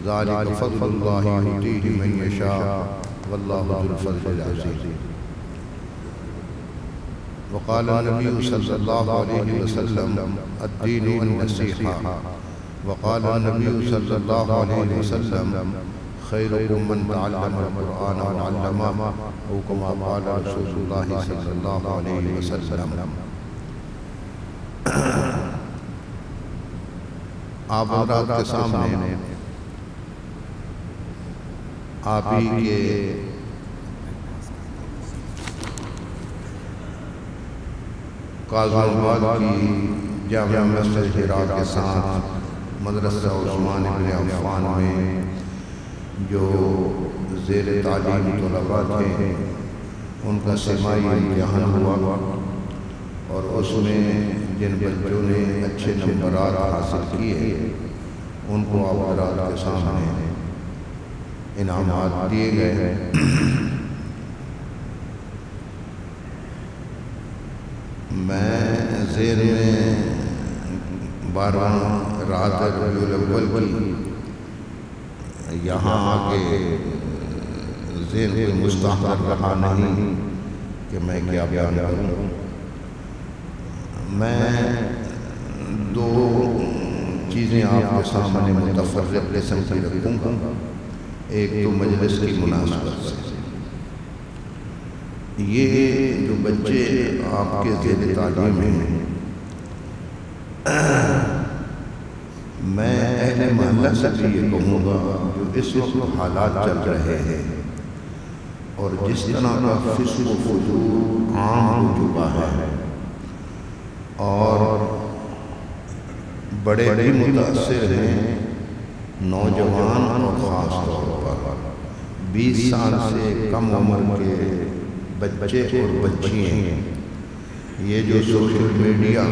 ذالک فضل اللہ یؤتیہ من یشاء واللہ ذو الفضل العظیم۔ وقال النبی صلی اللہ علیہ وسلم الدین النصیحہ۔ وقال النبی صلی اللہ علیہ وسلم خیرکم من تعلم القرآن وعلمہ، او کما قال رسول اللہ صلی اللہ علیہ وسلم۔ آپ حضرات کے سامنے آپ ہی کے قاضی آباد کی جامع مسجد حرا کے ساتھ مدرسہ عثمان بن عفان میں جو زیر تعلیم طلباء تھے ان کا سماعی امتحان ہوا، اور اس میں جن بچوں نے اچھے نمبرات حاصل کیے ان کو آپ حضرات کے سامنے انعامات دیے گئے۔ میں ذہن میں 12 رات ربیع الاول کی یہاں آگے ذہن کوئی مستحضر رہا نہیں کہ میں کیا بیان کروں۔ میں 2 چیزیں آپ کے سامنے متفرق قسم کی رکھوں گا، ایک تو مجلس کی مناسبت سے۔ یہ جو بچے آپ کے زیر تعلیم ہیں، میں اہل محلہ سے بھی یہ کہوں گا جو اس وقت حالات چل رہے ہیں اور جس طرح کا فسق و فجور عام ہو چکا ہے، اور بڑے بھی متاثر ہیں نوجوان اور خاص طور پر 20 سال سے کم عمر کے بچے اور بچیاں، یہ جو سوشل میڈیا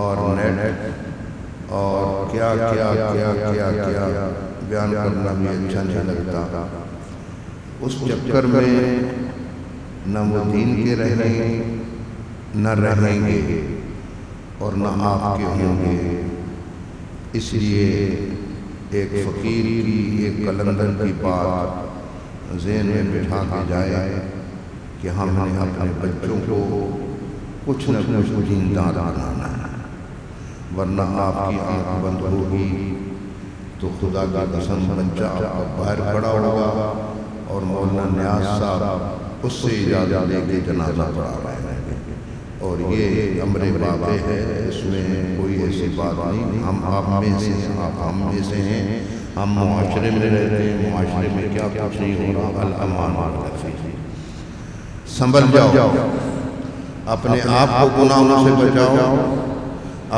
اور نیٹ اور کیا بیان کرنا بھی اچھا نہیں لگتا، اس چکر میں نہ وہ دین کے رہیں نہ رہیں گے اور نہ آپ کے ہوں گے۔ اس لیے ایک فقیر کی، ایک قلندر کی بات ذہن میں بٹھا کے جائے کہ ہم نے اپنے بچوں کو کچھ نہ کچھ دیندار بنانا ہے، ورنہ آپ کی آنکھ بند ہوگی تو خدا کا قسم بچہ آپ کا باہر کھڑا ہوگا اور مولانا نیاز صاحب اس سے اجازت لے کے جنازہ پڑھا رہے ہیں، اور یہ امر واقع ہے، اس میں کوئی ایسی بات نہیں۔ ہم آپ میں سے ہیں، آپ ہم میں سے ہیں، ہم معاشرے میں رہتے ہیں، معاشرے میں کیا کچھ نہیں ہو رہا۔ الامان والتفیق، سنبھل جاؤ، اپنے آپ کو گناہوں سے بچاؤ،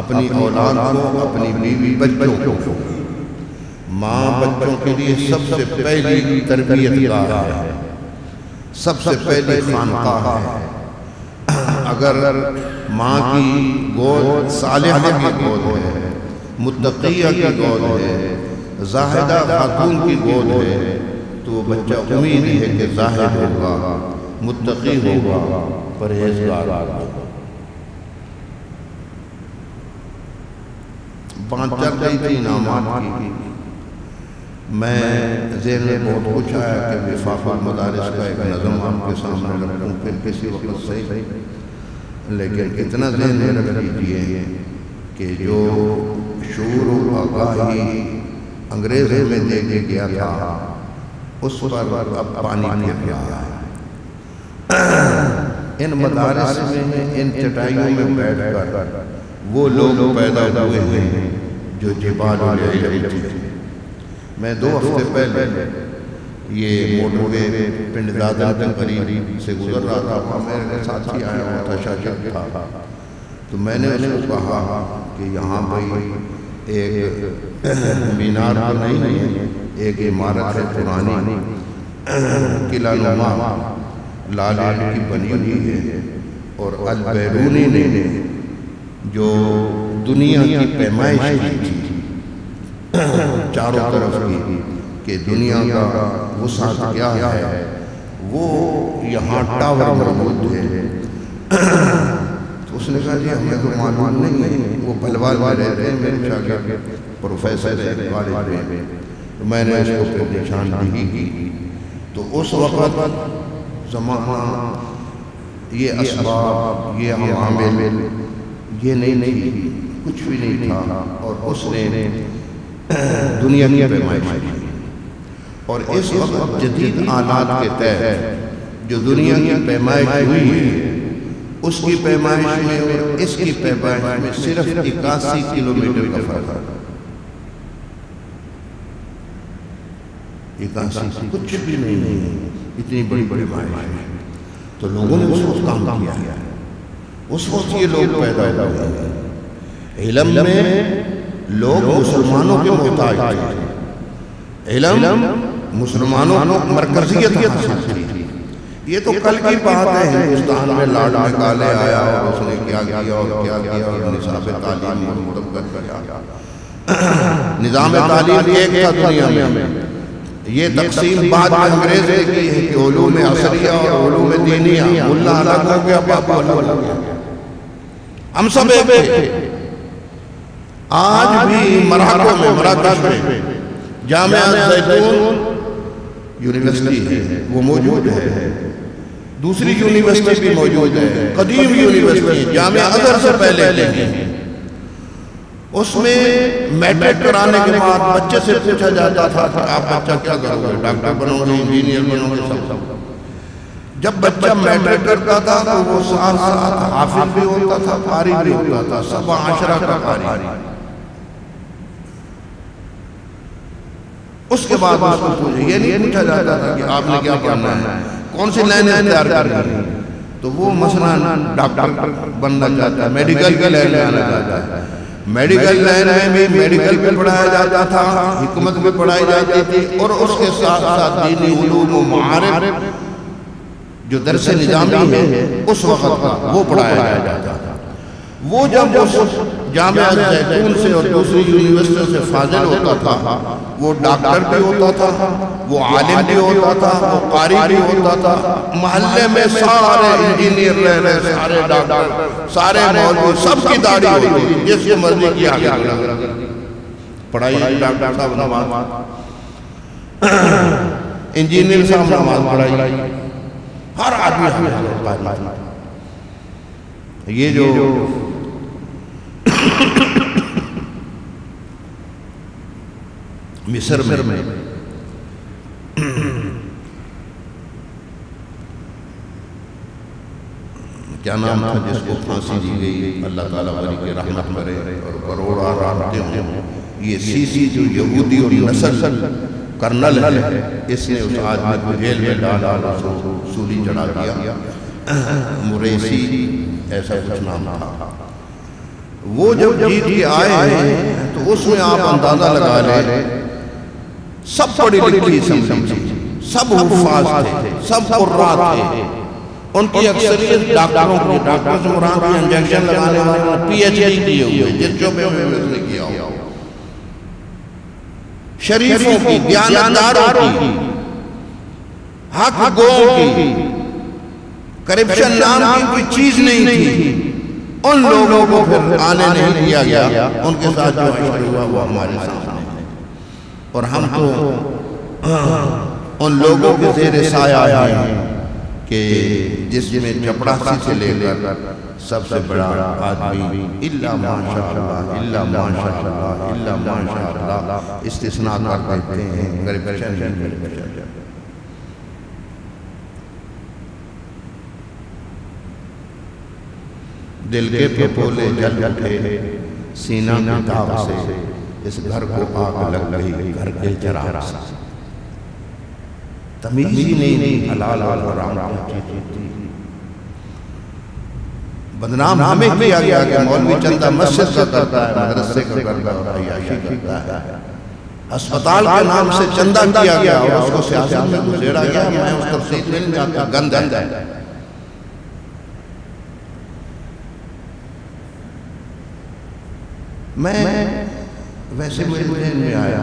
اپنی اولاد کو، اپنی بیوی بچوں کو۔ ماں بچوں کے لیے سب سے پہلی تربیت گاہ ہے، سب سے پہلی خانقاہ ہے۔ اگر ماں کی گود صالحہ کی گود ہے، متقیہ کی گود ہے، زاہدہ خاتون کی گود ہے، تو بچہ امید ہے کہ زاہد ہوگا، متقی ہوگا، پرہیزگار ہوگا۔ بات چل رہی تھی انعامات کی، میں ذہن میں بہت کچھ آیا کہ وفاق المدارس کا ایک نظم آپ کے سامنے رکھوں، پھر کسی وقت صحیح، لیکن اتنا ذہن میں رکھ لیجئے کہ جو شعور و آگاہی انگریز میں دے کے گیا تھا اس پر اب پانی پھر رہا ہے۔ ان مدارس میں، ان چٹائیوں میں بیٹھ کر وہ لوگ پیدا ہوئے ہیں جو جبال العلم تھے۔ میں 2 ہفتے پہلے یہ موٹر وے پنڈ دادن کے قریب سے گزر رہا تھا، میرے ساتھی آیا ہوا تھا، شاگرد تھا، تو میں نے اس کو کہا کہ یہاں بھائی ایک مینار تو نہیں ہے، ایک عمارت ہے پرانی قلعہ نما لال اینٹ کی بنی ہوئی ہے، اور البیرونی نے جو دنیا کی پیمائش کی تھی چاروں طرف کی کہ دنیا کا وسعت کیا ہے، وہ یہاں ٹاور موجود ہے۔ تو اس نے کہا جی ہمیں تو معلوم نہیں ہے، وہ بلوال میں رہتے ہیں میرے شاگرد، پروفیسر ہے کالج میں، تو میں نے اس کو پھر نشاندہی کی، تو اس وقت زمانہ یہ اسباب، یہ عوامل، یہ نہیں تھی، کچھ بھی نہیں تھا، اور اس نے دنیا کی پیمائش کی، اور اس وقت جدید آلات کے تحت جو دنیا کی پیمائش ہوئی ہے، اس کی پیمائش میں اور اس کی پیمائش میں صرف 81 کلومیٹر کا فرق ہے۔ 81 کچھ بھی نہیں ہے، اتنی بڑی پیمائش ہے۔ تو لوگوں نے اس وقت کام کیا ہے، اس وقت یہ لوگ پیدا ہوئے ہیں۔ علم میں لوگ مسلمانوں کے محتاج تھے، علم مسلمانوں کو مرکزیت حاصل تھی۔ یہ تو کل کی بات ہے، ہندوستان میں لاڈ نکالے آیا اور اس نے کیا کیا اور کیا کیا، اور نصاب تعلیم مرتب کر دیا۔ نظام تعلیم ایک تھا دنیا میں، یہ تقسیم بعد میں انگریز نے کی ہے کہ علوم عصریہ اور علوم دینیہ، ملا الگ ہو گیا، باپو الگ ہو گیا، ہم سب ایک تھے۔ آج بھی مراکش میں جامعہ زیتون یونیورسٹی ہے، وہ موجود ہے، دوسری یونیورسٹی بھی موجود ہے، قدیم یونیورسٹی جامعہ ازہر سے پہلے لیں، اس میں میٹرک کرانے کے بعد بچے سے پوچھا جاتا تھا کہ آپ بچہ کیا کرو گے، ڈاکٹر بنو گے، انجینئر بنو گے، سب۔ جب بچہ میٹرک کرتا تھا تو وہ ساتھ ساتھ حافظ بھی ہوتا تھا، قاری بھی ہوتا تھا، سب عشرہ کا قاری۔ اس کے بعد اس کو پوچھا، یہ نہیں پوچھا جاتا تھا کہ آپ نے کیا پڑھنا ہے، کون سی لائن اختیار کرنی ہے، تو وہ مثلا ڈاکٹر بننا چاہتا ہے، میڈیکل کی لائن میں آنا چاہتا ہے، میڈیکل لائن میں بھی میڈیکل بھی پڑھایا جاتا تھا، حکمت بھی پڑھائی جاتی تھی، اور اس کے ساتھ ساتھ دینی علوم و معارف جو درس نظامی ہے اس وقت کا وہ پڑھایا جاتا تھا۔ وہ جب اس جامعہ زیتون سے اور دوسری یونیورسٹی سے فاضل ہوتا تھا، وہ ڈاکٹر بھی ہوتا تھا، وہ عالم بھی ہوتا تھا، وہ قاری بھی ہوتا تھا، محلے میں سارے انجینئر رہ رہے، سارے ڈاکٹر، سارے مولوی، سب کی داڑھی ہوتی تھی، جس کو مرضی کی آگے پڑھائی، ڈاکٹر صاحب نماز، انجینئر صاحب نماز پڑھائی، ہر آدمی ہمیں۔ یہ جو مصر میں کیا نام تھا جس کو پھانسی دی گئی، اللہ تعالیٰ ولی کی رحمت کرے اور کروڑا رحمتیں ہوں، یہ سیسی جو یہودی اور نسل کرنل ہے، اس نے اس آدمی کو جیل میں ڈالا اور سولی چڑھا دیا، مریسی ایسا کچھ نام تھا۔ وہ جب جیت کے آئے ہیں تو اس میں آپ اندازہ لگا لیں، سب پڑھی لکھی سمجھی، سب حفاظ تھے، سب قرات تھے، ان کی اکثریت ڈاکٹروں کی، ڈاکٹر سے مراد بھی انجیکشن لگانے والے پی ایچ ڈی کیے ہوئے، جس جو میں اس نے کیا ہو، شریفوں کی، دیانتداروں کی، حق گووں کی، کرپشن نام کی کوئی چیز نہیں تھی۔ ان لوگوں کو پھر آنے نہیں دیا گیا، ان کے ساتھ جو عشق ہوا وہ ہمارے سامنے ہے، اور ہم تو ان لوگوں کے زیر سایہ ہیں کہ جس میں چپڑاسی سے لے کر سب سے بڑا آدمی الا ماشاءاللہ، الا ماشاءاللہ، الا ماشاءاللہ استثناء کر دیتے ہیں، کرپشن نہیں۔ دل کے پھپھولے جل اٹھے سینہ کی داغ سے، اس گھر کو آگ لگ گئی گھر کے چراغ سے، تمیز ہی نہیں حلال اور حرام کی چیز، بدنام ہمیں کیا گیا کہ مولوی چندہ مسجد کا کرتا ہے، مدرسے کا کرتا ہے اور عیاشی کرتا ہے، اسپتال کے نام سے چندہ کیا گیا اور اس کو سیاست میں گزیرا گیا، میں اس تفصیل میں نہیں جاتا، گند ہے۔ میں ویسے مجھے ذہن میں آیا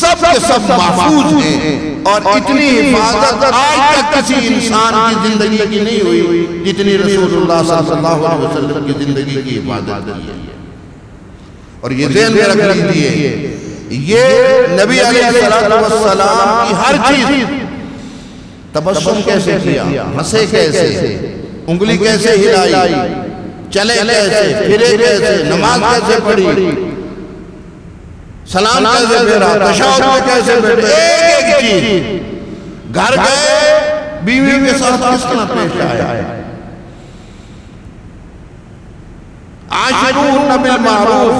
سب کے سب محفوظ ہیں، اور اتنی حفاظت آج تک کسی انسان کی زندگی کی نہیں ہوئی جتنی رسول اللہ صلی اللہ علیہ وسلم کی زندگی کی حفاظت کی ہے۔ اور یہ ذہن میں رکھ لیجئے، یہ نبی علیہ السلام کی ہر چیز، تبسم کیسے کیا، ہنسے کیسے، انگلی کیسے ہلائی، چلے کیسے، پھرے کیسے، نماز کیسے پڑھی، سلام کیسے پھیرا، تشہد میں کیسے بیٹھے، ایک ایک چیز، گھر گئے بیوی کے ساتھ کس طرح پیش آیا، عاشروہن بالمعروف،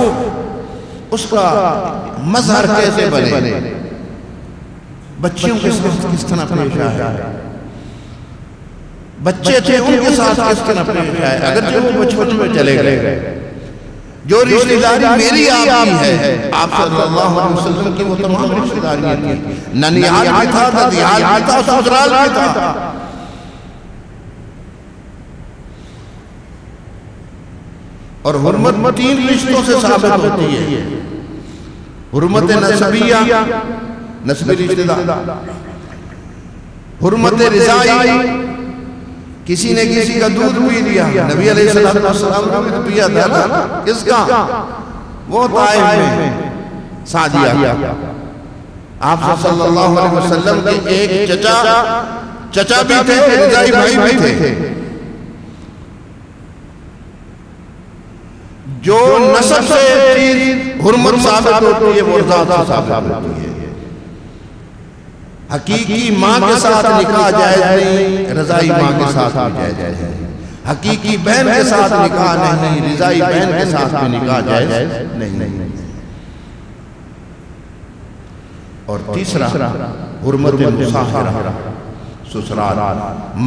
اس کا مظہر کیسے بنے، بچیوں کے ساتھ کس طرح پیش آیا، بچے تھے ان کے ساتھ کس طرح پیش آئے، اگرچہ وہ بچپن میں چلے گئے، جو رشتہ داری میری آپ کی ہے، آپ صلی اللہ علیہ وسلم کی وہ تمام رشتہ داریاں تھی، ننیال بھی تھا، ددیال بھی تھا، سسرال بھی تھا، اور حرمت تین رشتوں سے ثابت ہوتی ہے، حرمت نسبیہ، نسبی رشتہ دار، حرمت رضائی، کسی نے کسی کا دودھ پی لیا، نبی علیہ السلام نے دودھ پیا تھا نا، کس کا؟ وہ طائف میں سعدیہ، آپ صلی اللہ علیہ وسلم کے ایک چچا بھی تھے، رضائی بھائی بھی تھے، جو نسب سے چیز حرمت ثابت ہوتی ہے وہ رضا سے ثابت ہوتی ہے۔ حقیقی ماں کے ساتھ نکاح جائز نہیں، رضائی ماں کے ساتھ بھی جائز ہے، حقیقی بہن کے ساتھ نکاح نہیں، رضائی بہن کے ساتھ بھی نکاح جائز نہیں۔ اور تیسرا حرمت مصاہرہ، سسرال،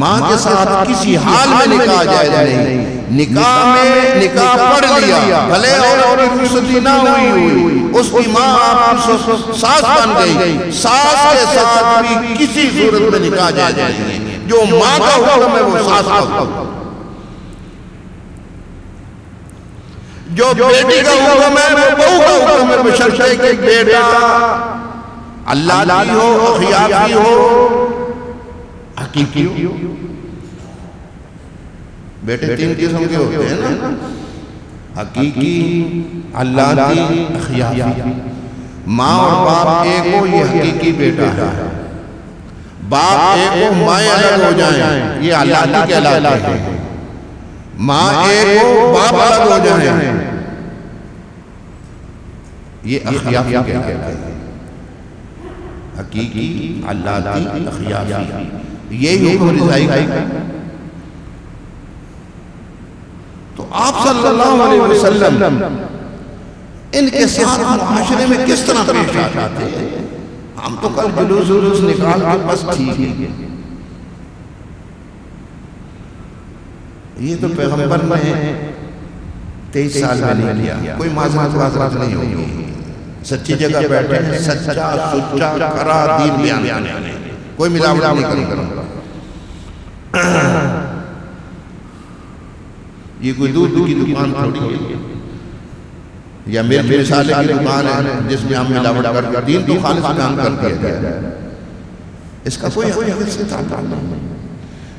ماں کے ساتھ کسی حال میں نکاح جائز نہیں، نکاح پڑھ لیا بھلے اور رخصتی نہ ہوئی، اس کی ماں آپ کی ساس بن گئی، ساس کے ساتھ بھی کسی صورت میں نکاح جائز نہیں، جو ماں کا حکم ہے وہ ساس کا حکم، جو بیٹی کا حکم ہے وہ بہو کا حکم ہے، بشرطے کہ بیٹا اللہ کی ہو، اخیافی ہو، حقیقی ہو۔ بیٹے تین قسم کے ہوتے ہیں نا، حقیقی، اللہ کی، اخیافی۔ ماں اور باپ ایک ہو یہ حقیقی بیٹا ہے، باپ ایک ہو مائیں الگ ہو جائیں یہ اللہ کی کہلاتے ہیں، ماں ایک ہو باپ الگ ہو جائیں یہ اخیافی کہلاتے ہیں، حقیقی، اللہ کی، اخیافی، یہی حکم رضائی کا۔ تو آپ صلی اللہ علیہ وسلم ان کے ساتھ معاشرے میں کس طرح پیش آتے ہیں؟ ہم تو کل جلوس نکال کے بس ٹھیک ہے، یہ تو پیغمبر نے 23 سال میں نہیں کیا، کوئی معذرت نہیں ہوگی، سچی جگہ بیٹھے ہیں، سچا سچا کرا دین بیان کرنے، کوئی ملاوٹ نہیں کرنا، یہ کوئی دودھ کی دکان تھوڑی ہے یا میرے رسالے کی دکان ہے جس میں ہم ملاوٹ کر دین تو خالص بیان کر دیا گیا، اس کا کوئی حقیقت سے تعلق نہیں۔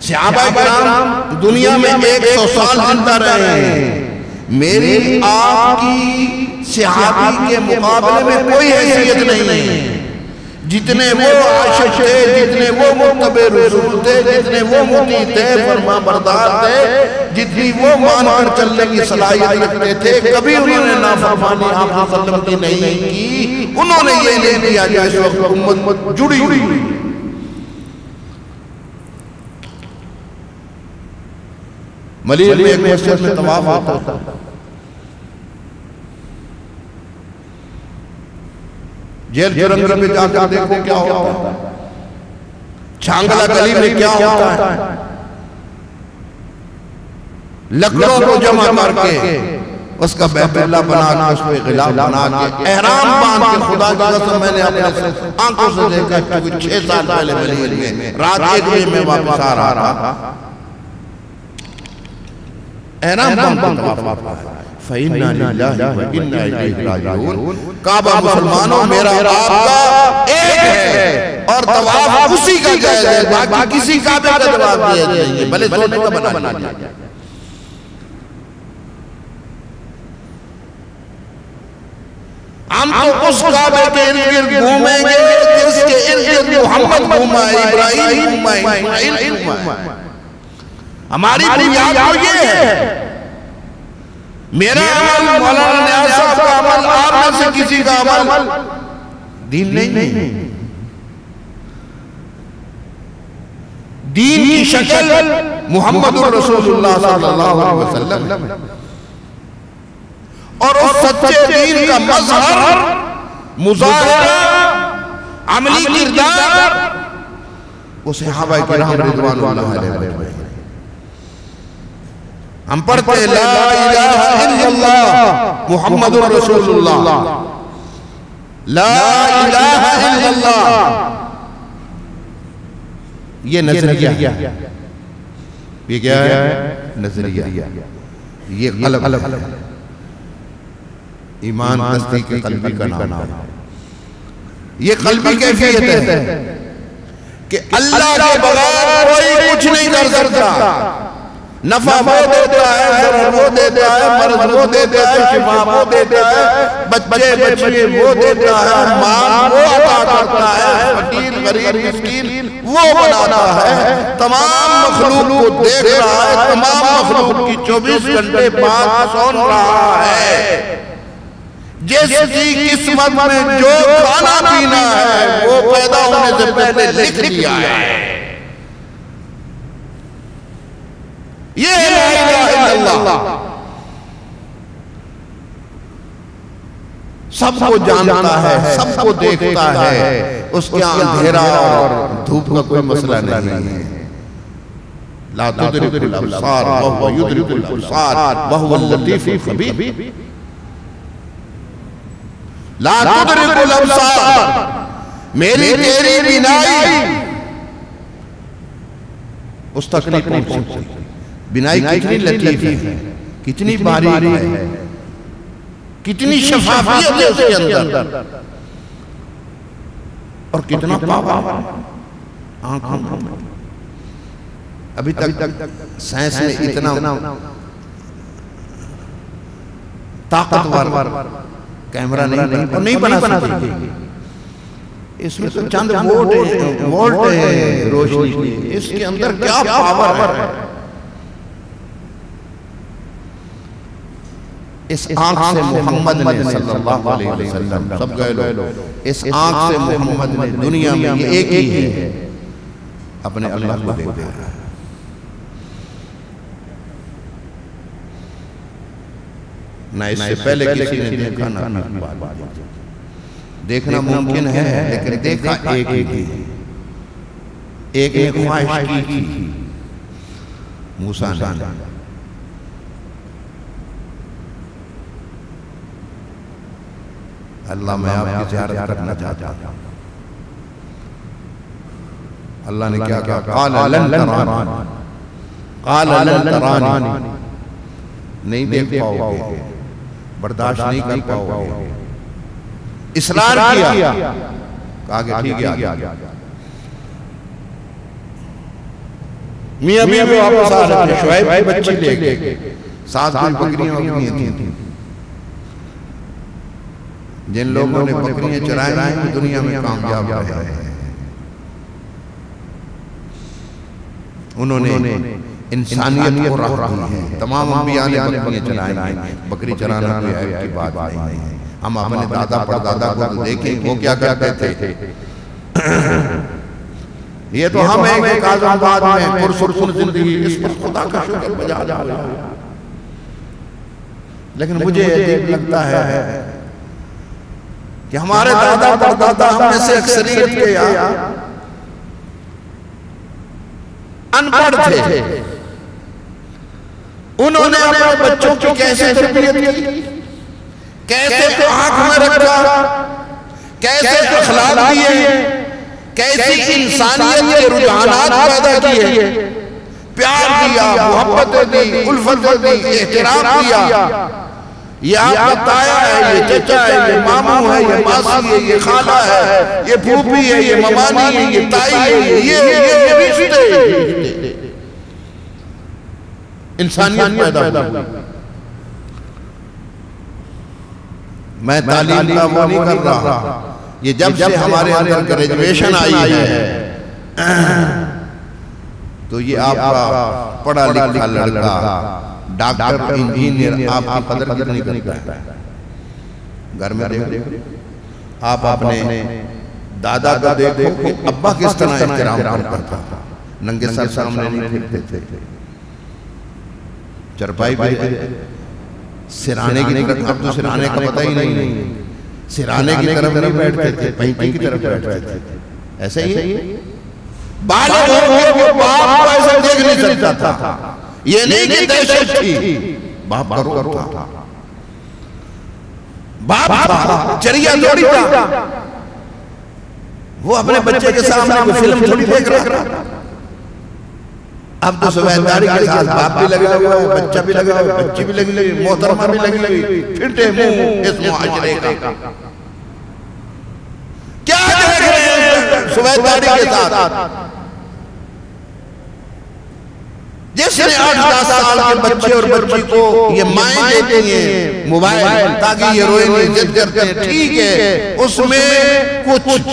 صحابہ کرام دنیا میں 100 سال زندہ رہے ہیں، میری آپ کی صحابی کے مقابلے میں کوئی حیثیت نہیں ہے، جتنے وہ عاشق تھے، جتنے وہ متبع رسول تھے، جتنے وہ مطیع تھے، فرما بردار تھے، جتنی وہ مان کر چلنے کی صلاحیت رکھتے تھے، کبھی انہوں نے نافرمانی آپ صلی اللہ علیہ وسلم کی نہیں کی، انہوں نے یہ نہیں دیا جو اس وقت امت جڑی ہوئی۔ ملیل میں ایک مسجد میں طواف ہوتا تھا، جیل جرنگل میں جا کر دیکھو کیا ہوتا ہے، چھانگلہ گلی میں کیا ہوتا ہے، لکڑوں کو جمع کر کے اس کا بیت اللہ بنا کے اس پہ غلاف بنا کے احرام باندھ کے، خدا کی قسم میں نے اپنے آنکھوں سے دیکھا کیونکہ 6 سال پہلے ملیل میں رات 1 بجے میں واپس آ رہا تھا، احرام باندھ کے طواف ہوتا ہے، فَإِنَّا لِلَّهِ وَإِنَّا إِلَيْهِ رَاجِعُونَ۔ کعبہ مسلمانوں میرا آپ کا ایک ہے اور طواف اسی کا جائز ہے، باقی کسی کعبے کا جواب دیا جائیں گے، بھلے سونے کا بنا جائے۔ ہم تو اس کعبے کے ارد گرد گھومیں گے جس کے ارد گرد محمد گھوما ہے، ابراہیم گھوما ہے، اسماعیل گھوما ہے۔ ہماری بنیاد تو یہ ہے، میرا عمل مولانا نیاز صاحب کا عمل آپ میں سے کسی کا عمل دین نہیں، دین کی شکل محمد رسول اللہ صلی اللہ علیہ وسلم اور اس سچے دین کا مظہر، مظاہرہ، عملی کردار وہ صحابہ کرام رضوان اللہ علیہ۔ ہم پڑھتے لا الہ الا اللہ محمد رسول اللہ، لا الہ الا اللہ، یہ نظریہ ہے، یہ کیا ہے؟ نظریہ، یہ قلب، ایمان تصدیق قلبی کا نام ہے، یہ قلبی کیفیت ہے کہ اللہ کے بغیر کوئی کچھ نہیں کر سکتا، نفع وہ دیتا ہے، ضرر وہ دیتا ہے، مرض وہ دیتا ہے، شفا وہ دیتا ہے، بچے بچے وہ دیتا ہے، مال وہ عطا کرتا ہے، فقیر غریب مسکین وہ بناتا ہے، تمام مخلوق کو دیکھ رہا ہے، تمام مخلوق کی 24 گھنٹے بعد سن رہا ہے، جس کی قسمت میں جو کھانا پینا ہے وہ پیدا ہونے سے پہلے لکھ دیا ہے۔ یہ لا الہ الا اللہ سب کو جانتا ہے، سب کو دیکھتا ہے، اس کے اندھیرا اور دھوپ کا کوئی مسئلہ نہیں ہے۔ لا تدرک الابصار وہو یدرک الابصار وہو اللطیف الخبیر، لا تدرک الابصار، میری تیری بینائی اس تک نہیں پہنچ سکتی۔ بینائی کتنی لطیف ہے، کتنی باریک ہے، کتنی شفافیت ہے اس کے اندر، اور کتنا پاور آنکھوں میں۔ ابھی تک سائنس نے اتنا طاقتور کیمرہ نہیں بنا سکتی، اس میں تو چند وولٹ ہے روشنی کی، اس کے اندر کیا پاور ہے۔ اس آنکھ سے محمد نے صلی اللہ علیہ وسلم، سب گئے لو، اس آنکھ سے محمد نے دنیا میں یہ ایک ہی ہے اپنے اللہ کو دیکھا ہے۔ نہ اس سے پہلے کسی نے دیکھا نہ دیکھنا ممکن ہے، لیکن دیکھا ایک ہی ہے، ایک نے خواہش کی تھی موسیٰ نے۔ اللہ میں آپ کی زیارت کرنا چاہتا ہوں۔ اللہ نے کیا کہا؟ قال لن ترانی، قال لن ترانی، نہیں دیکھ پاؤ گے، برداشت نہیں کر پاؤ گے، اصرار کیا، کہا کہ ٹھیک ہے آگیا۔ میاں بیوی واپس آ رہے تھے، شعیب کی بچی لے گئے، 7 بکریاں تھیں۔ جن لوگوں نے بکریاں چرائیں ہیں دنیا میں کامیاب رہے ہیں، انہوں نے انسانیت کو راہ دی ہے۔ تمام انبیاء نے بکریاں چرائیں ہیں، بکری چرانا کوئی عیب کی بات نہیں ہے۔ ہم اپنے دادا پردادا کو دیکھیں وہ کیا کرتے تھے، یہ تو ہم ایک آزم بعد میں پرسکون زندگی، اس پر خدا کا شکر بجا جا رہا ہے۔ لیکن مجھے عجیب لگتا ہے کہ ہمارے دادا پردادا ہم میں سے اکثریت کے یہاں ان پڑھ تھے، انہوں نے اپنے بچوں کی کیسے تربیت کی، کیسے آنکھ میں رکھا، کیسے اخلاق دیے، کیسی انسانیت کے رجحانات پیدا کیے، پیار دیا، محبت دی، الفت دی، احترام دیا، یہ آپ کا تایا ہے، یہ چچا ہے، یہ ماموں ہے، یہ ماسی ہے، یہ خالہ ہے، یہ پھوپھی ہے، یہ ممانی ہے، یہ تائی ہے، یہ رشتے انسانیت پیدا ہوئی۔ میں تعلیم کا وہ نہیں کر رہا، یہ جب سے ہمارے اندر گریجویشن آئی ہے تو یہ آپ کا پڑھا لکھا لڑکا ڈاکٹر انجینئر آپ کی قدر کتنی کرتا ہے۔ گھر میں دیکھو، آپ اپنے دادا کا دیکھو کہ ابا کس طرح احترام کرتا تھا، ننگے سر سامنے نہیں پھرتے تھے، چرپائی پہ سرانے کی طرف، اب تو سرانے کا پتہ ہی نہیں، سرانے کی طرف نہیں بیٹھتے تھے، پینٹی کی طرف بیٹھتے تھے، ایسا ہی ہے۔ بالغ ہو گئے وہ باپ کو ایسا دیکھ نہیں سکتا تھا، یہ نہیں کہ دہشت تھی، باپ کا روح تھا، باپ تھا، چریا تھوڑی تھا، وہ اپنے بچے کے سامنے کوئی فلم تھوڑی دیکھ رہا تھا۔ اب تو سویداری کے ساتھ باپ بھی لگا ہوا ہے، بچہ بھی لگا ہوا ہے، بچی بھی لگی ہوئی، محترمہ بھی لگی ہوئی، پھٹے منہ اس معاشرے کا کیا دیکھ رہے ہیں سویداری کے ساتھ؟ جس نے 8-10 سال کے بچے اور بچی کو یہ مائیں دیتی ہیں موبائل تاکہ یہ روئے نہیں، ضد کرتے ہیں، ٹھیک ہے، اس میں کچھ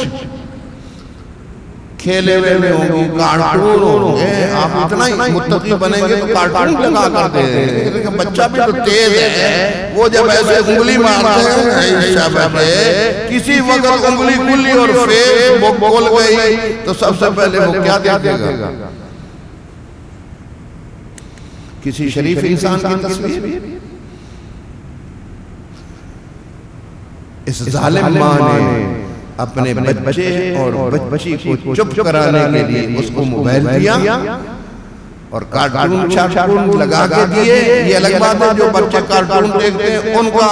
کھیلے ہوئے ہوں گے، کارٹون ہوں گے، آپ اتنا ہی متقی بنیں گے تو کارٹون لگا کرتے ہیں، لیکن بچہ بھی تو تیز ہے، وہ جب ایسے انگلی مارتے ہیں، کسی وقت انگلی کھلی اور فیس بک کھل گئی تو سب سے پہلے وہ کیا دیکھے گا؟ کسی شریف انسان کی تصویر؟ اس ظالم ماں نے اپنے بچے اور بچی کو چپ کرانے کے لیے اس کو موبائل دیا اور کارٹون لگا کے دیے۔ یہ الگ بات ہے جو بچے کارٹون دیکھتے ہیں ان کا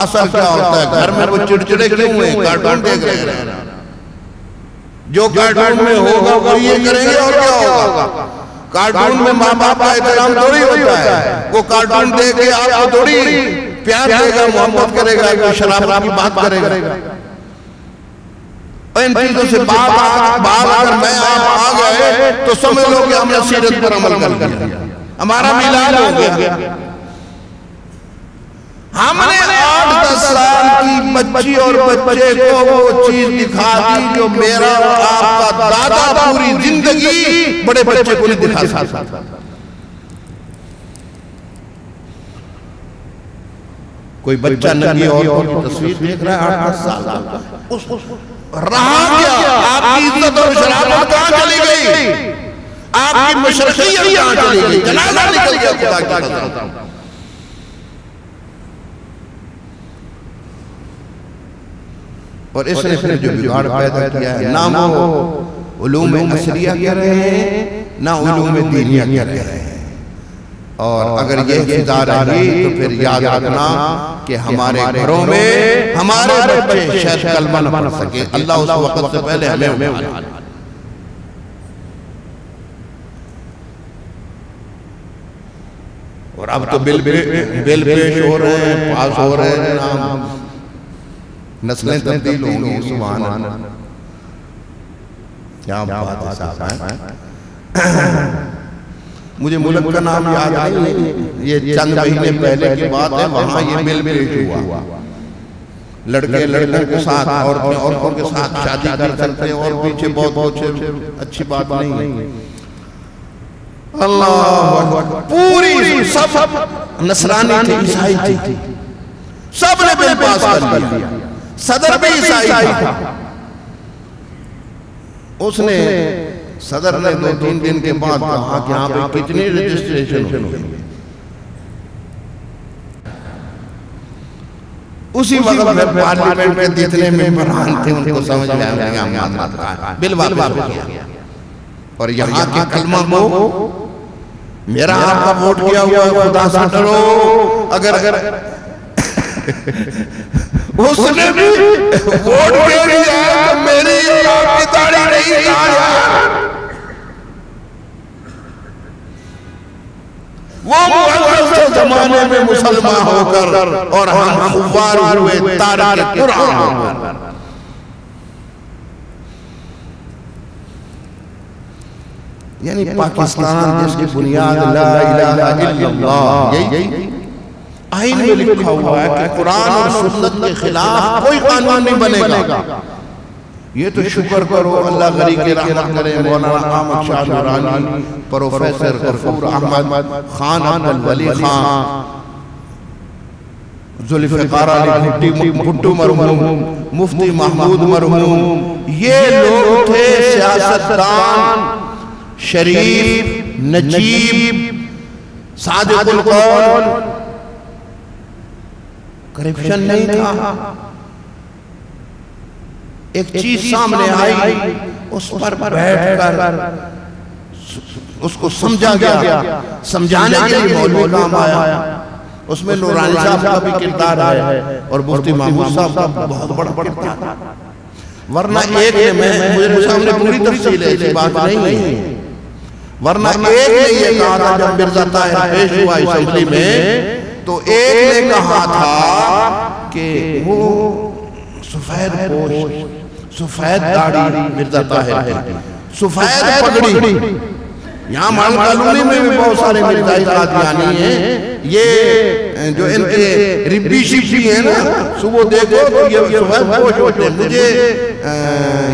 اثر کیا ہوتا ہے، گھر میں وہ چڑچڑے کیوں ہوئے، کارٹون دیکھ رہے ہیں، جو کارٹون میں ہوگا وہ یہ کریں گے اور کیا ہوگا؟ کارٹون میں ماں باپ کا احترام تھوڑی ہوتا ہے، وہ کارٹون دیکھ کے آپ کو تھوڑی پیار دے گا، محبت کرے گا، کوئی شرافت کی بات کرے گا۔ ان چیزوں سے بات اگر میں آپ آ گئے تو سمجھ لو کہ ہم نے سیرت پر عمل کر دیا، ہمارا میلاد ہو گیا۔ ہم نے 8-10 سال کی بچی اور بچے کو وہ چیز دکھا دی جو میرا اور آپ کا دادا پوری زندگی بڑے بچے کو نہیں دکھا سکتا تھا۔ کوئی بچہ ننگی عورتوں کی تصویر دیکھ رہا ہے 8-10 سال کا، رہا کیا؟ آپ کی عزت اور شرافت کہاں چلی گئی؟ آپ کی مشرقیت کہاں چلی گئی؟ جنازہ نکل گیا خدا کی قسم۔ اور اس نے پھر جو بگاڑ پیدا کیا ہے، نہ وہ علوم عصریہ کہہ رہے ہیں، نہ علوم دینیہ کہہ رہے ہیں۔ اور اگر یہ فضا رہی تو پھر یاد رکھنا کہ ہمارے گھروں میں ہمارے بچے شاید کلمہ نہ پڑھ سکے، اللہ اس وقت سے پہلے ہمیں اٹھا لے۔ اور اب تو بل پیش ہو رہے ہیں، پاس ہو رہے ہیں، نسلیں تبدیل ہوں گی، سبحان اللہ۔ کیا بات ہے صاحب، مجھے ملک کا نام یاد نہیں، یہ چند مہینے پہلے کی بات ہے، وہاں یہ بل پیش ہوا، لڑکے لڑکوں کے ساتھ، عورتوں کے ساتھ شادی کر سکتے ہیں، اور پیچھے بہت اچھی بات نہیں۔ اللہ پوری سب نصرانی تھے، عیسائی تھی، سب نے بل پاس کر لیا، صدر بھی عیسائی تھا۔ اس نے صدر نے 2-3 دن کے بعد کہا کہ یہاں پہ کتنی رجسٹریشن ہوئی، اسی وقت میں پارلیمنٹ کے جتنے ممبران تھے ان کو سمجھ میں آیا معاملات کا بل واپس ہو گیا، اور یہاں کے کلمہ کو میرا آپ کا ووٹ کیا ہوا ہے، خدا سے ڈرو، اگر اس نے بھی ووٹ کے لیا تو میری آپ کی داڑھی نہیں کھایا، وہ معزز زمانے میں مسلمان ہو کر اور ہم خوار ہوئے تارک قرآن ہو کر. یعنی پاکستان جس کی بنیاد لا الہ الا اللہ، یہی آئین میں لکھا ہوا ہے کہ قرآن اور سنت کے خلاف کوئی قانون نہیں بنے گا. یہ تو شکر کرو اللہ غری کی رحمت کرے مولانا احمد شاہ نورانی، پروفیسر غفور احمد خان عبدالولی خان، ذوالفقار علی بھٹو مرحوم، مفتی محمود مرحوم، یہ لوگ تھے سیاستدان شریف، نجیب، صادق القول. کرپشن نہیں تھا. ایک چیز سامنے آئی، اس پر بیٹھ کر اس کو سمجھا گیا. سمجھانے کے لیے مولوی کام آیا. اس میں نورانی صاحب کا بھی کردار ہے اور مفتی محمود صاحب کا بہت بڑا کردار ہے. ورنہ ایک نے مجھے سامنے پوری تفصیل ہے، ایسی بات نہیں ہے. ورنہ ایک نے یہ کہا تھا جب مرزا طاہر پیش ہوا اسمبلی میں، تو ایک نے کہا تھا کہ وہ سفید پوش، سفید داڑھی مرزا طاہر کی، سفید پگڑی. یہاں مال کالونی میں بھی بہت سارے مرزائی قادیانی ہیں. یہ جو ان کے ربی شبی ہیں نا، صبح دیکھو تو یہ سفید پوش ہوتے ہیں. مجھے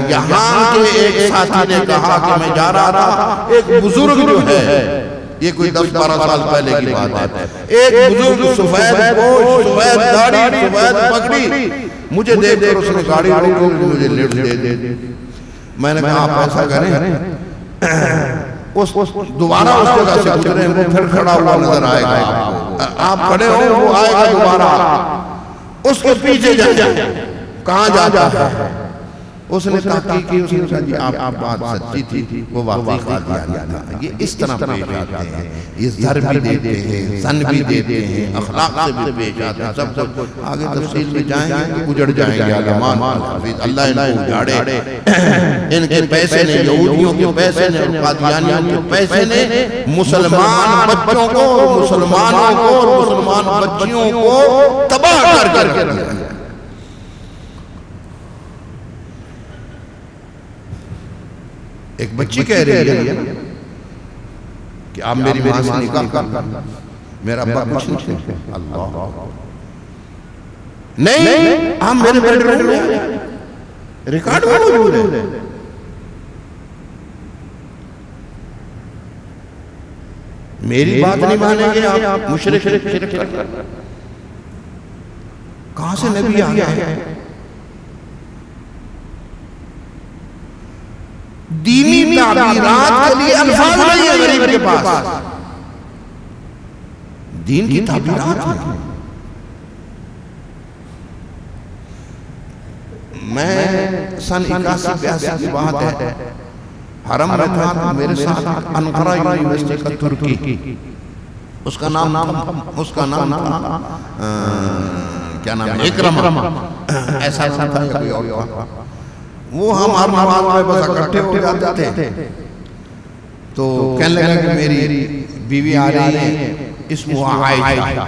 یہاں کے ایک ساتھی نے کہا کہ میں جا رہا تھا، ایک بزرگ جو ہے، یہ کوئی 10-12 سال پہلے کی بات ہے، ایک بزرگ سفید پوش، سفید داڑھی، سفید پگڑی، مجھے دیکھ کر اس نے گاڑی روکی، مجھے لفٹ دے دے. میں نے کہا آپ ایسا کریں، دوبارہ اس جگہ سے گزریں، وہ پھر کھڑا ہوا نظر آئے گا. آپ کھڑے ہو، وہ آئے گا دوبارہ، اس کے پیچھے جائیں. کہاں جاتا ہے؟ اس نے تحقیق کی، اس نے کہا جی آپ بات سچی تھی، وہ واقعی قادیانی تھا. یہ اس طرح پیش آتے ہیں، یہ زر بھی دیتے ہیں، سن بھی دیتے ہیں، اخلاق سے بھی پیش آتے ہیں. سب کچھ آگے تفصیل میں جائیں گے، اجڑ جائیں گے علمان حافظ، اللہ ان کو اجاڑے. ان کے پیسے نے، یہودیوں کے پیسے نے، قادیانیوں کے پیسے نے مسلمان بچوں کو، مسلمانوں کو اور مسلمان بچیوں کو تباہ کر کے رکھا. ایک بچی کہہ رہی ہے کہ آپ میری ماں سے نکاح کر، میرا ابا کچھ نہیں تھے. اللہ نہیں، آپ میرے بیڈ روم میں ریکارڈ میں موجود ہے. میری بات نہیں مانیں گے آپ، مشرک شرک کر. کہاں سے نبی آ گیا ہے؟ دینی تعبیرات کے لیے الفاظ نہیں ہے غریب کے پاس. دین کی تعبیرات ہیں. میں سن 81-82 کی بات ہے، حرم میں تھا، میرے ساتھ انقرہ یونیورسٹی کا ترکی، اس کا نام تھا کیا نام ہے، اکرمہ، ایسا تھا یا کوئی اور تھا. وہ ہم ہر نماز میں بس اکٹھے ہو جاتے تھے. تو کہنے لگا کہ میری بیوی آ رہی ہے، اسمہ عائشہ،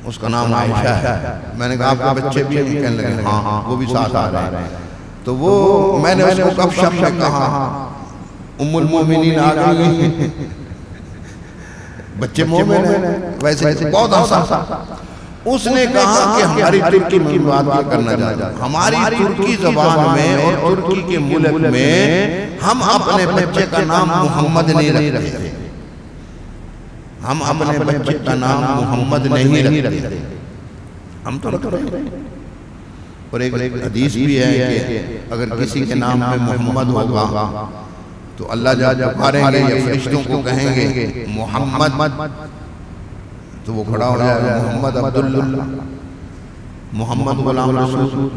اس کا نام عائشہ ہے. میں نے کہا آپ کے بچے بھی ہیں؟ کہنے لگے ہاں، وہ بھی ساتھ آ رہے ہیں. تو وہ میں نے اس کو گپ شپ میں کہا ام المومنین آ گئی ہیں، بچے مومن ہیں. ویسے بہت ہنسا. اس نے کہا کہ ہماری ترکی میں بات یہ کرنا چاہتا ہے، ہماری ترکی زبان میں اور ترکی کے ملک میں ہم اپنے بچے کا نام محمد نہیں رکھتے. ہم اپنے بچے کا نام محمد نہیں رکھتے، ہم تو رکھ رہے ہیں. اور ایک حدیث بھی ہے کہ اگر کسی کے نام میں محمد ہوگا تو اللہ جب پکاریں گے یا فرشتوں کو کہیں گے محمد، تو وہ کھڑا ہو جائے گا محمد عبداللہ، محمد غلام رسول،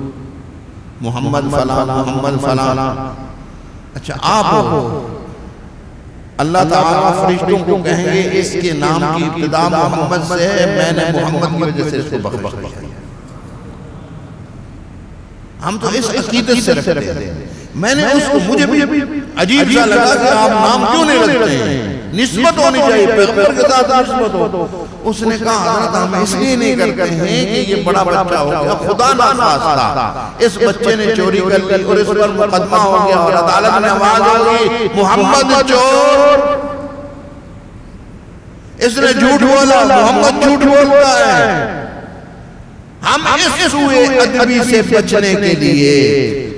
محمد فلان، محمد فلان. اچھا آپ اللہ تعالیٰ فرشتوں کو کہیں گے اس کے نام کی ابتدا محمد سے ہے، میں نے محمد کی وجہ سے اس کو بخش دیا. ہم تو اس عقیدت سے رکھتے ہیں. میں نے اس کو، مجھے بھی عجیب سا لگا کہ آپ نام کیوں نہیں رکھتے ہیں. نسبت ہونی چاہیے، پیغمبر کے ساتھ نسبت ہو۔ اس نے کہا حضرت ہم اس لیے نہیں کرتے ہیں کہ یہ بڑا بچہ ہو گیا، خدا نخواستہ اس بچے نے چوری کر لی اور اس پر مقدمہ ہو گیا اور عدالت میں آواز ہوگی محمد چور، اس نے جھوٹ بولا، محمد جھوٹ بولتا ہے۔ ہم اس سوء ادبی سے بچنے کے لیے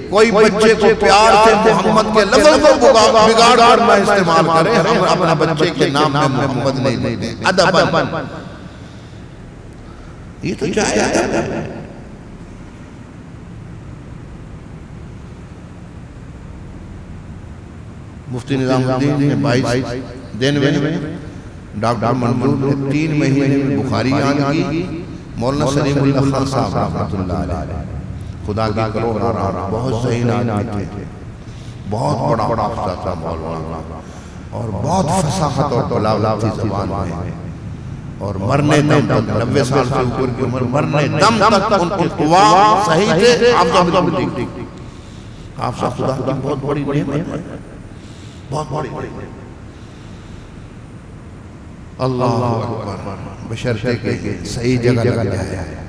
کوئی بچے کو پیار سے محمد کے لفظ کو بگاڑ کر نہ استعمال کریں، ہم اپنا بچے کے نام میں محمد نہیں لیتے، ادباً۔ یہ تو جائے ادب ہے۔ مفتی نظام الدین نے 22 دن میں ڈاکٹر منظور نے 3 مہینے میں بخاری یاد کی، مولانا سلیم اللہ خان صاحب رحمت اللہ علیہ خدا کی کرو بہت ذہین آدمی تھے، بہت بڑا حافظ تھا مولانا، اور بہت فصاحت اور بلاغت تھی زبان میں، اور مرنے دم تک 90 سال سے اوپر کی عمر، مرنے دم تک ان کے قوا صحیح تھے۔ حافظ خدا کی بہت بڑی نعمت ہے، بہت بڑی اللہ اکبر، بشرطے کہ صحیح جگہ لگ جائے۔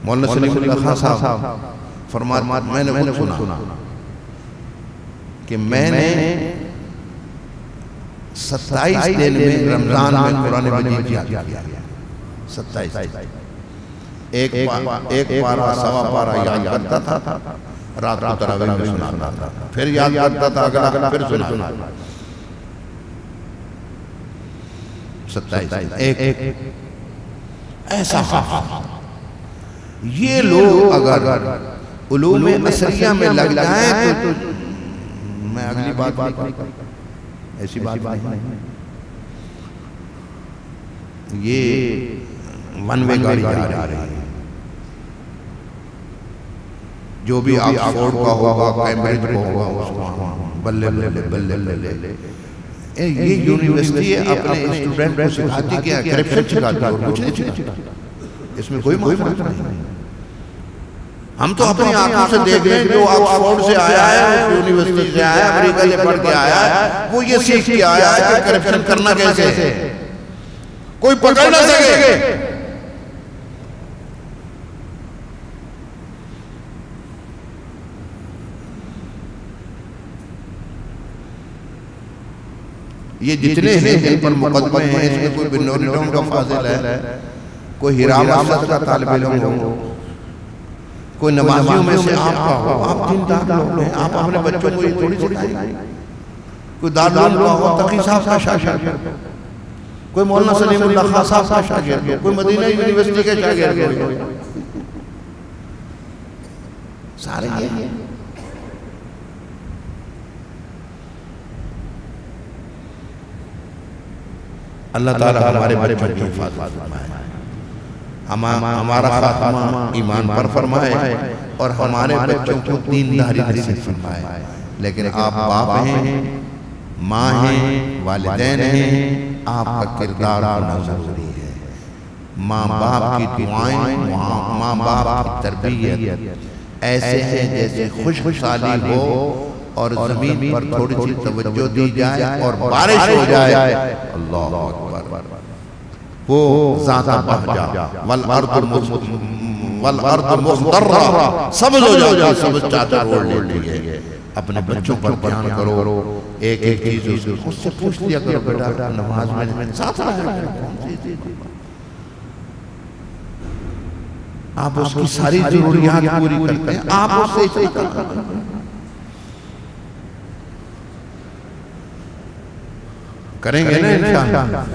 مولانا سلیم اللہ خان صاحب فرماتے میں نے خود سنا کہ میں نے 27 دن میں رمضان میں قرآن مجید یاد کیا، 27 ایک پارہ سوا پارہ یاد کرتا تھا، رات کو تراویح میں سناتا تھا، پھر یاد کرتا تھا، اگلا پھر سناتا تھا، 27 ایک ایسا حافظ۔ یہ لوگ اگر علوم عصریہ میں لگ جائیں تو میں اگلی بات ایسی بات نہیں، یہ ون وے گاڑی جا رہی ہے، جو بھی آکسفورڈ کا ہوگا، کیمبرج کا ہوگا، بلے بلے بلے بلے، یہ یونیورسٹی اپنے اسٹوڈنٹ کو سکھاتی کیا، کرپشن سکھاتی اور کچھ نہیں سکھاتی، اس میں کوئی فرق نہیں۔ ہم تو اپنی آنکھوں سے دیکھ رہے ہیں، جو آکسفورڈ سے آیا ہے، یونیورسٹی سے آیا ہے، امریکہ سے پڑھ کے آیا ہے، وہ یہ سیکھ کے آیا ہے کہ کرپشن کرنا کیسے ہے، کوئی پکڑ نہ سکے۔ یہ جتنے ہیں جن پر مقدمے ہیں، اس میں کوئی بنورڈون کا فاضل ہے، کوئی حرام اسد کا طالب علم ہو، کوئی نمازیوں میں سے آپ کا ہو، آپ دیندار لوگ ہیں، آپ اپنے بچوں کو یہ تھوڑی سکھائیں، کوئی دارالعلوم کا ہو، تقی صاحب کا شاگرد ہو، کوئی مولانا سلیم اللہ خان صاحب کا شاگرد ہو، کوئی مدینہ یونیورسٹی کے شاگرد ہو، سارے یہ ہیں۔ اللہ تعالیٰ ہمارے بچوں کی حفاظت فرمائے، ہمارا خاتمہ ایمان پر فرمائے، اور ہمارے بچوں کو دینداری نصیب فرمائے۔ لیکن آپ باپ ہیں، ماں ہیں، والدین ہیں، آپ کا کردار ہونا ضروری ہے۔ ماں باپ کی دعائیں، ماں باپ کی تربیت ایسے ہیں جیسے خوشحالی ہو اور زمین پر تھوڑی سی توجہ دی جائے اور بارش ہو جائے، اللہ اکبر، وہ ذات بہجا والارض مخضرہ، سبز ہو جائے، سبز چادر اوڑھ لیتی ہے۔ اپنے بچوں پر دھیان کرو، ایک ایک چیز اس سے پوچھ لیا کرو، بیٹا نماز میں ساتھ رہا ہے، آپ اس کی ساری ضروریات پوری کرتے ہیں، آپ اس سے اتنا کرتے ہیں، کریں گے نا انشاءاللہ۔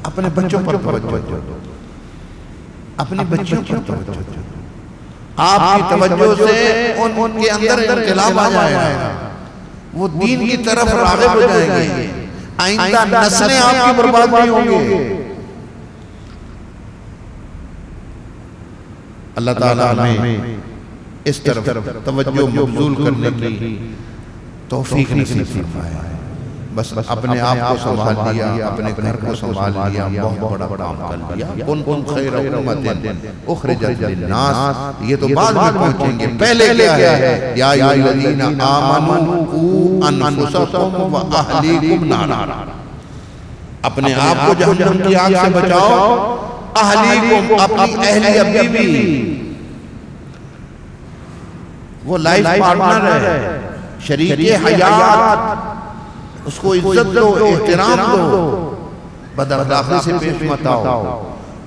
اپنے بچوں پر توجہ دو، اپنی بچیوں پر توجہ دو، آپ کی توجہ سے ان کے اندر انقلاب آ جائے گا، وہ دین کی طرف راغب ہو جائیں گے، آئندہ نسلیں آپ کی برباد نہیں ہوں گے۔ اللہ تعالیٰ ہمیں اس طرف توجہ مبذول کرنے کی توفیق نصیب فرمائے۔ بس اپنے آپ کو سنبھال لیا، اپنے گھر کو سنبھال لیا، بہت بڑا کام کر لیا۔ کنتم خیر امۃ اخرجت للناس، یہ تو بعد میں پہنچیں گے، پہلے کیا ہے؟ یا ایھا الذین آمنوا قوا انفسکم واہلیکم نارا، اپنے آپ کو جہنم کی آگ سے بچاؤ، اہلیکم اپنی اہلیہ بیوی، وہ لائف پارٹنر ہے، شریک حیات، اس کو عزت دو، احترام دو، بد اخلاقی سے پیش مت آؤ،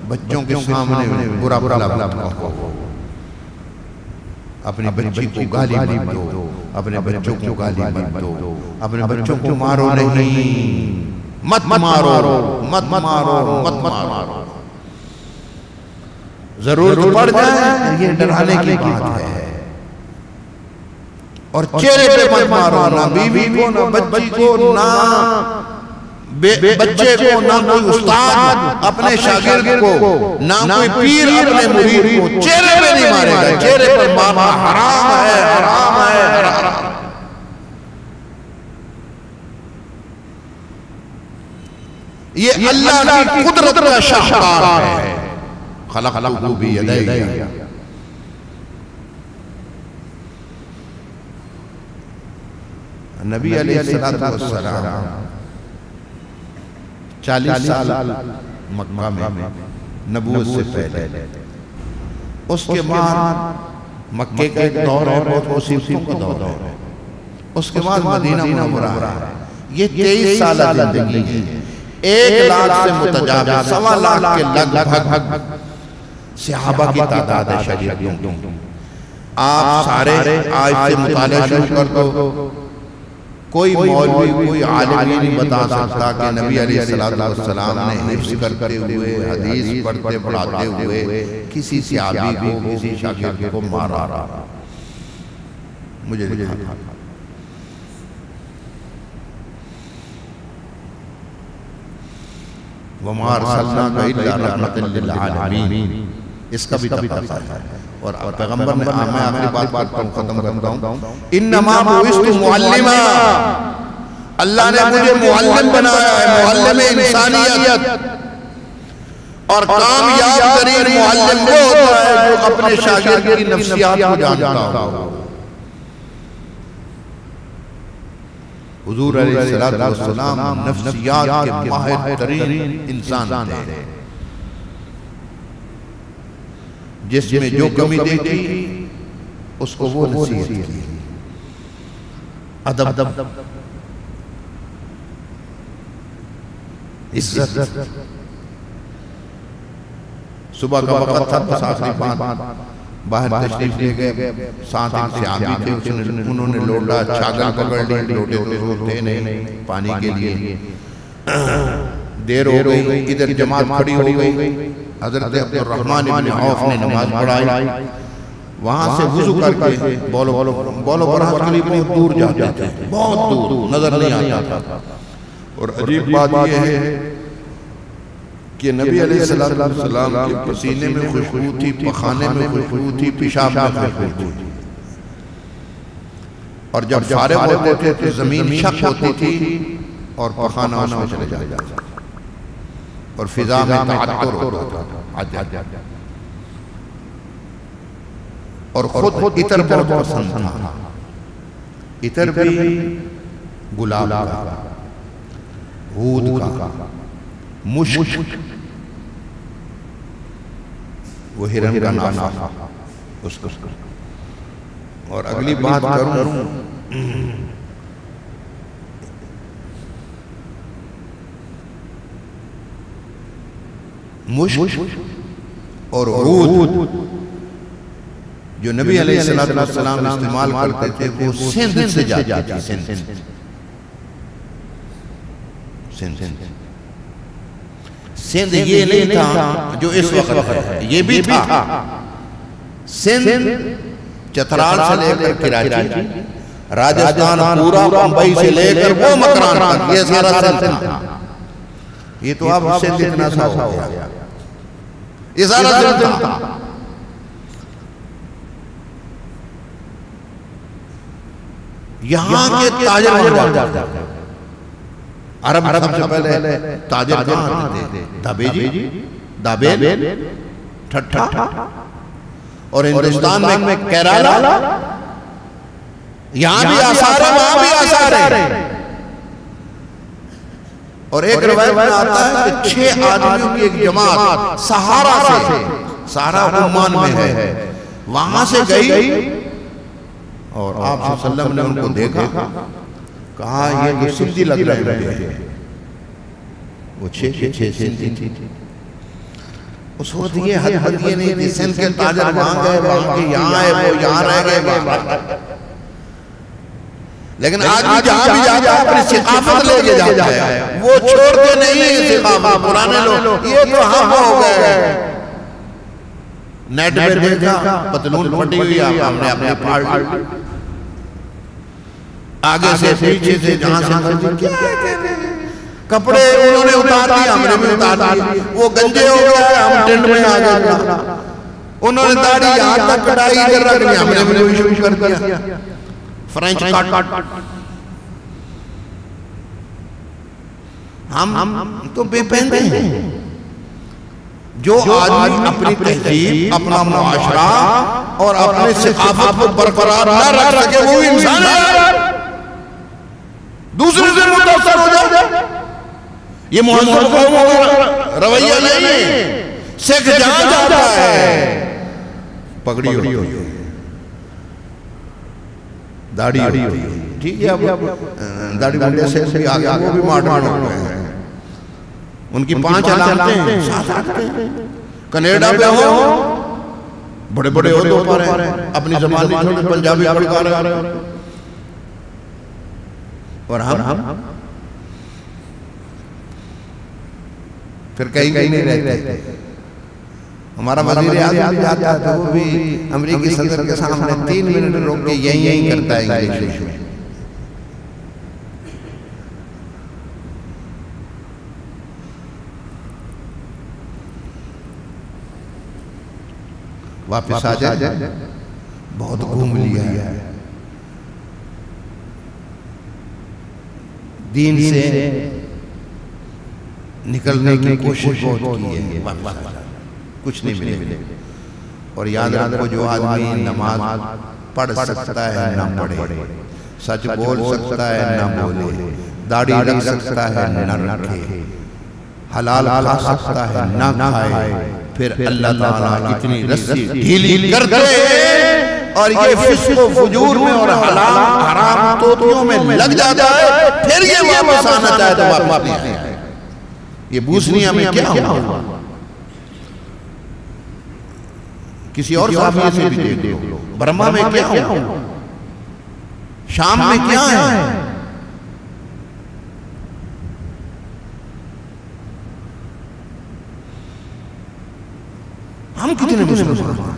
بچوں کے سامنے برا بھلا مت کہو، اپنی بچی کو گالی مت دو، اپنے بچوں کو گالی مت دو، اپنے بچوں کو مارو نہیں، مت مارو، مت مارو، مت مارو، ضرورت پڑ جائے یہ ڈرانے کی بات ہے، اور چہرے پہ مت مارو، نہ بیوی کو، نہ بچی کو، نہ بچے کو، نہ کوئی استاد اپنے شاگرد کو، نہ کوئی پیر اپنے مرید کو، چہرے پہ نہیں مارے گا، چہرے پر مارنا حرام ہے، حرام ہے، حرام۔ یہ اللہ کی قدرت کا شاہکار ہے، خلقتہ بیدی، نبی علیہ السلام 40 سال مکہ میں نبوت سے پہلے، اس کے بعد مکے کا ایک دور ہے، بہت مصیبتوں کا دور ہے، اس کے بعد مدینہ منورہ ہے، یہ 23 سالہ زندگی ہے، 1 لاکھ سے متجاوز، 1.25 لاکھ کے لگ بھگ صحابہ کی تعداد ہے شریعتوں، آپ سارے آج سے مطالعہ شروع کر دو، کوئی مولوی، کوئی عالم یہ نہیں بتا سکتا کہ نبی علیہ السلام نے حفظ کرتے ہوئے، حدیث پڑھتے پڑھاتے ہوئے کسی صحابی کو، کسی شاگرد کو مارا، مجھے دکھا۔ وَمَا أَرْسَلْنَاكَ إِلَّا رَحْمَةً لِلْعَالَمِينَ، اس کا بھی تقاضا ہے، اور پیغمبر نے، میں آخری بات کرتا ہوں، ختم کرتا ہوں، انما بعثت معلما، اللہ نے مجھے معلم بنایا ہے، معلم انسانیت، اور کامیاب ترین معلم وہ ہوتا ہے جو اپنے شاگرد کی نفسیات کو جانتا ہو۔ حضور علیہ السلام نفسیات کے ماہر ترین انسان تھے، جس میں جو کمی دیکھی اس کو وہ نصیحت کی، ادب، عزت۔ صبح کا وقت تھا، بس آخری بات، باہر تشریف لے گئے، ساتھ ایک صحابی تھے، انہوں نے لوٹا چھاگل پکڑ لی، لوٹے تو تھے نہیں پانی کے لیے، دیر ہو گئی، ادھر جماعت کھڑی ہو گئی، حضرت عبد الرحمن بن عوف نے نماز پڑھائی، وہاں سے وضو کر کے بولو براہ کے لیے بہت دور جاتے تھے، بہت دور، نظر نہیں آتا تھا، اور عجیب بات یہ ہے کہ نبی علیہ السلام کے پسینے میں خوشبو تھی، پخانے میں خوشبو تھی، پیشاب میں خوشبو تھی، اور جب فارغ ہوتے تھے تو زمین شق ہوتی تھی اور پخانہ اس میں چلے جاتا تھا، اور فضا میں تعطر ہوتا تھا، اور خود عطر بہت پسند تھا، عطر بھی گلاب کا، عود کا، مشک، وہ ہرن کا نافہ، اس کو۔ اور اگلی بات کروں، مشک اور عود جو نبی علیہ السلام استعمال کرتے تھے وہ سندھ سے جاتی تھی، سندھ یہ نہیں تھا جو اس وقت ہے، یہ بھی تھا، سندھ چترال سے لے کر کراچی، راجستھان پورا، بمبئی سے لے کر وہ مکران تک، یہ سارا سندھ تھا، یہ تو اب سندھ اتنا سا ہو گیا، یہ سارا سندھ تھا۔ یہاں کے تاجر وہاں جاتے تھے، عرب سب سے پہلے تاجر کہاں آتے تھے؟ دابیجی، دابیل، ٹھٹھا، اور ہندوستان میں کیرالا، یہاں بھی آثار ہے وہاں بھی آثار ہے. اور ایک روایت میں آتا ہے کہ 6 آدمیوں کی ایک جماعت سہارا سے، سہارا عمان میں ہے، وہاں سے گئی اور آپ صلی اللہ علیہ وسلم نے ان کو دیکھا، کہا یہ تو سندھی لگ رہے ہیں. وہ 6 سندھی تھی. اس وقت یہ حد بدیے نہیں تھی، سندھ کے تاجر وہاں گئے، وہاں کے یہاں آئے، وہ یہاں رہ گئے. لیکن آدمی جہاں بھی جاتا ہے اپنی ثقافت لے کے جاتا ہے، وہ چھوڑتے نہیں ہیں ثقافت. پرانے لوگ یہ تو ہم ہو گئے. نیٹ میں دیکھا پتلون پھٹی ہوئی، ہم نے اپنے پھاڑ لی، آگے سے پیچھے سے جہاں سے مرضی کیا کپڑے انہوں نے اتار دیا، ہم نے بھی اتار دیا. وہ گنجے ہو گیا، ہم ٹینٹ میں آ گئے. انہوں نے داڑھی یہاں تک کٹائی ادھر رکھ دیا، ہم نے بھی شروع کر دیا. French cut. ہم تو بے پہنتے ہیں. جو آدمی اپنی تہذیب، اپنا معاشرہ اور اپنے ثقافت کو برقرار نہ رکھ سکے وہ انسان ہے، دوسرے سے متاثر ہو جائے. یہ مہذب قوموں کا رویہ نہیں ہے. سکھ جہاں جاتا ہے پگڑی ہوتی ہے، داڑھی ہوتی ہے. ٹھیک ہے، اب داڑھی منڈے سے بھی آگے وہ بھی ماڈرن ہو گئے ہیں. ان کی 5 علامتیں ہیں، 7 آتے ہیں. کینیڈا پہ ہو بڑے بڑے عہدوں پر ہیں، اپنی زبان نہیں چھوڑتے، پنجابی پڑھا رہے ہیں. اور ہم پھر کہیں نہیں رہتے. ہمارا وزیر اعظم جاتا ہے تو وہ بھی امریکی صدر کے سامنے 3 منٹ روک کے یہی کرتا ہے انگلش میں. واپس آ جائے، بہت گھوم لیا ہے، دین سے نکلنے کی کوشش بہت کی ہے، کچھ نہیں ملے. اور یاد رکھو جو آدمی نماز پڑھ سکتا ہے نہ پڑھے، سچ بول سکتا ہے نہ بولے، داڑھی رکھ سکتا ہے نہ رکھے، حلال کھا سکتا ہے نہ کھائے، پھر اللہ تعالیٰ اتنی رسی ڈھیلی کر دے اور یہ فسق و فجور میں اور حرام توتیوں میں لگ جاتا ہے، پھر یہ واپس آنا چاہے تو واپس نہیں آئے. یہ بوسنیا میں کیا ہوا؟ کسی اور صحابی سے بھی دیکھ لو. برما میں کیا ہوا؟ شام میں کیا ہے؟ ہم کتنے مسلمان ہیں؟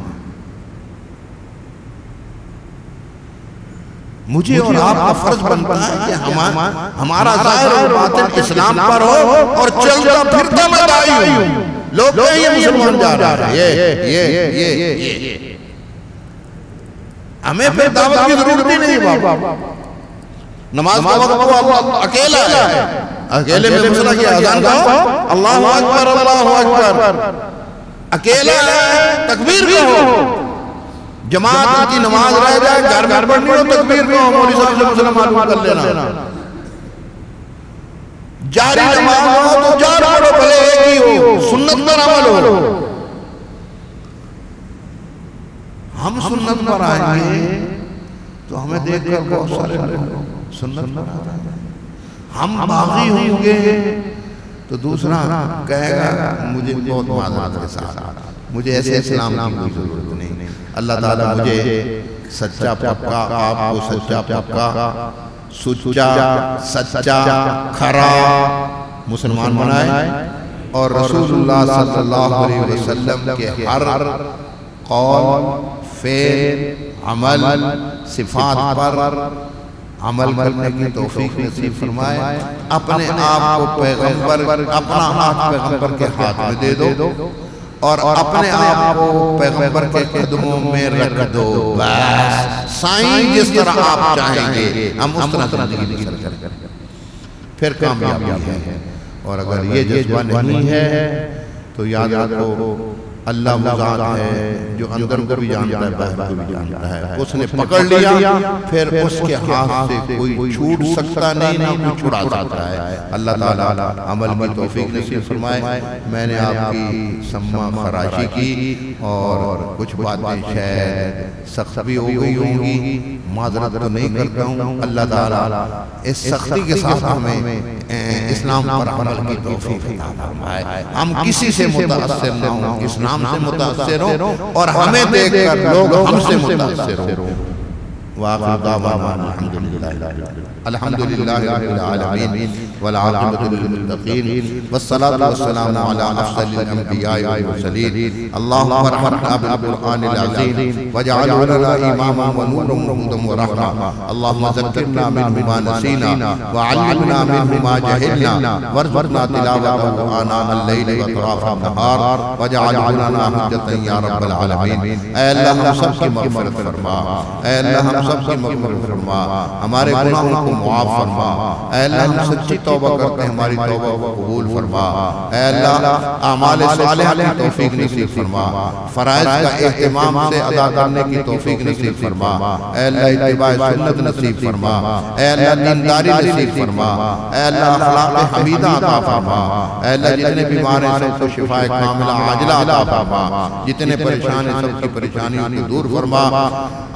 مجھے اور آپ کا فرض بنتا ہے کہ ہمارا ظاہر اور باطن اسلام پر ہو اور چلتا پھرتا میں داعی ہوں. لوگ کہیں یہ مسلمان جا رہا ہے، یہ ہمیں پھر دعوت کی ضرورت ہی نہیں. بابا نماز کا وقت وہ اکیلا ہے، اکیلے میں مسئلہ کی اذان کہو اللہ اکبر اللہ اکبر، اکیلا ہے تکبیر کہو. جماعت کی نماز رہ جائے گھر میں پڑھنی ہو تکبیر کہو، مولوی صاحب سے مسئلہ معلوم کر لینا. جاری نماز ہو تو جار پڑھو بھلے ایک ہی ہو، سنت پر عمل ہو. ہم سنت پر آئیں گے تو ہمیں دیکھ کر بہت سارے لوگ سنت پر آ رہے ہیں. ہم باغی ہوں گے تو دوسرا کہے گا مجھے بہت معذرت کے ساتھ، مجھے ایسے اسلام کی کوئی ضرورت نہیں. اللہ تعالیٰ مجھے سچا پکا، آپ کو سچا پکا، سچا کھرا مسلمان بنائے اور رسول اللہ صلی اللہ علیہ وسلم کے ہر قول، فعل، عمل، صفات پر عمل کرنے کی توفیق نصیب فرمائے. اپنے آپ کو پیغمبر، اپنا ہاتھ پیغمبر کے ہاتھ میں دے دو اور اپنے آپ کو پیغمبر کے قدموں میں رکھ دو. بس سائیں جس طرح آپ چاہیں گے ہم اس طرح زندگی بسر کریں. پھر کامیابی ہے۔ اور اگر یہ جذبہ نہیں ہے تو یاد رکھو اللہ وہ ذات ہے جو اندر کو بھی جانتا ہے باہر کو بھی جانتا ہے، اس نے پکڑ لیا پھر اس کے ہاتھ سے کوئی چھوٹ سکتا نہیں، نہ کوئی چھڑا سکتا ہے۔ اللہ تعالیٰ عمل کی توفیق نصیب فرمائے۔ میں نے آپ کی سماع خراشی کی اور کچھ باتیں شاید سخت بھی ہو گئی ہوں گی، معذرت تو نہیں کرتا ہوں۔ اللہ تعالیٰ اس سختی کے ساتھ ہمیں اسلام پر عمل کی توفیق عطا فرمائے، ہم کسی سے متاثر نہ ہوں، اسلام سے متاثر ہوں اور ہمیں دیکھ کر لوگ ہم سے متاثر ہوں۔ وآخر دعوانا الحمدللہ رب العالمین والعاقبۃ للمتقین والصلاة والسلام علی افضل الانبیاء والمرسلین۔ اللہم ارحمنا بالقرآن العظیم واجعلہ لنا اماما ونورا وہدی ورحمہ۔ اللہم ذکرنا منہ ما نسینا وعلمنا منہ ما جہلنا وارزقنا تلاوتہ آناء اللیل واطراف النہار واجعلہ لنا حجۃ یا رب العالمین۔ اے اللہ ہم سب کی مغفرت فرما، اے اللہ ہم سب کی مغفرت فرما، ہمارے گناہوں کو معاف فرما۔ اے اللہ ہم سچی توبہ کرتے ہیں، ہماری توبہ کو قبول فرما۔ اے اللہ اعمال صالحہ کی توفیق نصیب فرما، فرائض کا اہتمام سے ادا کرنے کی توفیق نصیب فرما۔ اے اللہ اتباع سنت نصیب فرما، اے اللہ دینداری نصیب فرما، اے اللہ اخلاق حمیدہ عطا فرما۔ اے اللہ جتنے بیمار ہیں سب کو شفاء کاملہ عاجلہ عطا فرما، جتنے پریشان ہیں سب کی پریشانیوں کو دور فرما۔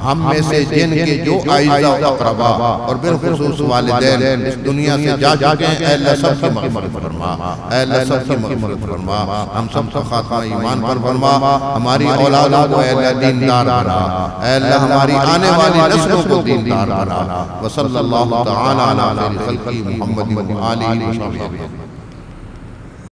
ہم میں سے جن کے جو اعزاء و اقربا اور بالخصوص والدین اس دنیا سے جا چکے ہیں، اے اللہ سب کی مغفرت فرما، اے اللہ سب کی مغفرت فرما، ہم سب کا خاتمہ ایمان پر فرما، ہماری اولادوں کو اے اللہ دیندار بنا، اے اللہ ہماری آنے والی نسلوں کو دیندار بنا۔ وصلی اللہ تعالی علی خیر خلقہ محمد و آلہ وصحبہ۔